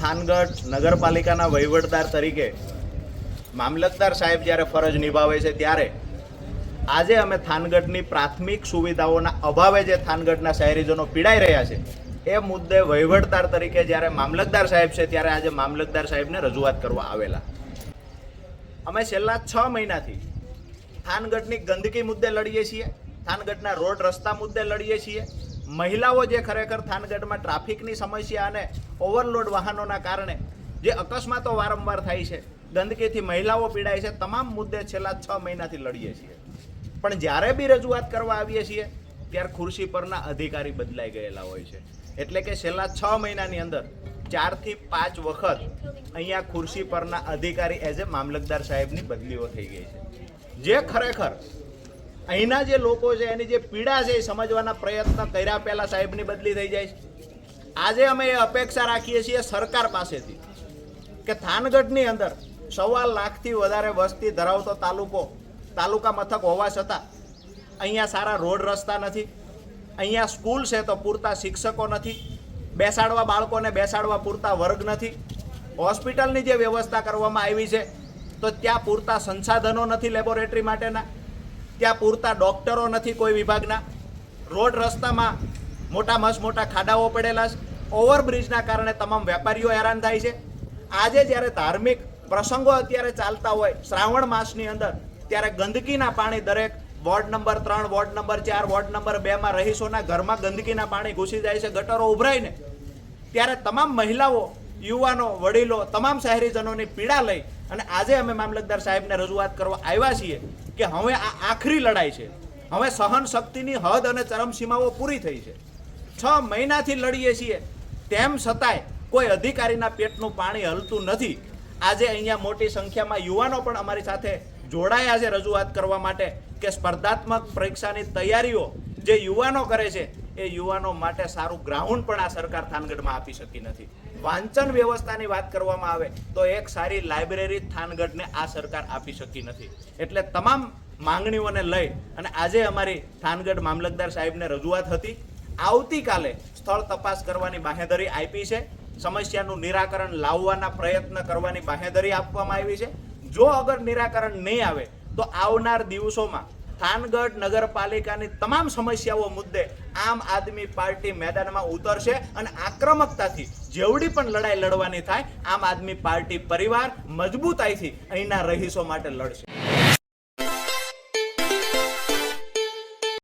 થાનગઢ નગરપાલિકાના વહીવટદાર તરીકે મામલતદાર સાહેબ જ્યારે ફરજ નિભાવે છે ત્યારે આજે અમે થાનગઢની પ્રાથમિક સુવિધાઓના અભાવે જે થાનગઢના શહેરીજનો પીડાઈ રહ્યા છે એ મુદ્દે વહીવટદાર તરીકે જ્યારે મામલતદાર સાહેબ છે ત્યારે આજે મામલતદાર સાહેબને રજૂઆત કરવા આવેલા. અમે છેલ્લા 6 મહિનાથી થાનગઢની ગંદકી મુદ્દે લડીએ છીએ, થાનગઢના રોડ રસ્તા મુદ્દે લડીએ છીએ. મહિલાઓ જે ખરેખર થાનગઢમાં ટ્રાફિકની સમસ્યા અને ઓવરલોડ વાહનોના કારણે જે અકસ્માતો વારંવાર થાય છે, ગંદકીથી મહિલાઓ પીડાય છે, તમામ મુદ્દે છેલ્લા 6 મહિનાથી લડીએ છીએ. પણ જ્યારે બી રજૂઆત કરવા આવીએ છીએ ત્યારે ખુરશી પરના અધિકારી બદલાઈ ગયેલા હોય છે. એટલે કે છેલ્લા 6 મહિનાની અંદર 4 થી 5 વખત અહીંયા ખુરશી પરના અધિકારી એઝ એ મામલતદાર સાહેબની બદલીઓ થઈ ગઈ છે. જે ખરેખર અહીંના જે લોકો છે એની જે પીડા છે એ સમજવાના પ્રયત્ન કર્યા પહેલા સાહેબની બદલી થઈ જાય છે. આજે અમે એ અપેક્ષા રાખીએ છીએ સરકાર પાસેથી કે થાનગઢની અંદર 1.25 લાખથી વધારે વસ્તી ધરાવતો તાલુકા મથક હોવા છતાં અહીંયા સારા રોડ રસ્તા નથી, અહીંયા સ્કૂલ છે તો પૂરતા શિક્ષકો નથી, બેસાડવા બાળકોને બેસાડવા પૂરતા વર્ગ નથી, હોસ્પિટલની જે વ્યવસ્થા કરવામાં આવી છે તો ત્યાં પૂરતા સંસાધનો નથી લેબોરેટરી માટેના, ત્યાં પૂરતા ડૉક્ટરો નથી કોઈ વિભાગના, રોડ રસ્તામાં મોટા ખાડાઓ પડેલા છે, ઓવરબ્રિજના કારણે તમામ વેપારીઓ હેરાન થાય છે. આજે જ્યારે ધાર્મિક પ્રસંગો અત્યારે ચાલતા હોય શ્રાવણ માસની અંદર ત્યારે ગંદકીના પાણી દરેક ward number 3, ward number 4, ward number 2માં રહીશોના ઘરમાં ગંદકીના પાણી ઘૂસી જાય છે, ગટરો ઉભરાઈને. ત્યારે તમામ મહિલાઓ, યુવાનો, વડીલો, તમામ શહેરીજનોની પીડા લઈ અને આજે અમે મામલતદાર સાહેબને રજૂઆત કરવા આવ્યા છીએ કે હવે આ આખરી લડાઈ છે. હવે સહન શક્તિની હદ અને ચરમસીમાઓ પૂરી થઈ છે. 6 મહિનાથી લડીએ છીએ તેમ છતાંય કોઈ અધિકારીના પેટનું પાણી હલતું નથી. આજે અહીંયા મોટી સંખ્યામાં યુવાનો પણ અમારી સાથે જોડાયા છે રજૂઆત કરવા માટે કે સ્પર્ધાત્મક પરીક્ષાની તૈયારીઓ જે યુવાનો કરે છે એ યુવાનો માટે સારું ગ્રાઉન્ડ પણ આ સરકાર થાનગઢમાં આપી શકી નથી. વાંચન વ્યવસ્થાની વાત કરવામાં આવે તો એક સારી લાઇબ્રેરી થાનગઢને આ સરકાર આપી શકી નથી. એટલે તમામ માંગણીઓને લઈ અને આજે અમારી થાનગઢ મામલતદાર સાહેબને રજૂઆત હતી. આવતીકાલે સ્થળ તપાસ કરવાની બાંહેધરી આપી છે, સમસ્યાનું નિરાકરણ લાવવાના પ્રયત્ન કરવાની બાંહેધરી આપવામાં આવી છે. જો અગર નિરાકરણ નહીં આવે તો આવનાર દિવસોમાં થાનગઢ નગરપાલિકાની તમામ સમસ્યાઓ મુદ્દે આમ આદમી પાર્ટી મેદાનમાં ઉતરશે અને આક્રમકતાથી જેવડી પણ લડાઈ લડવાની થાય આમ આદમી પાર્ટી પરિવાર મજબૂતાઈથી અહીંના રહીશો માટે લડશે.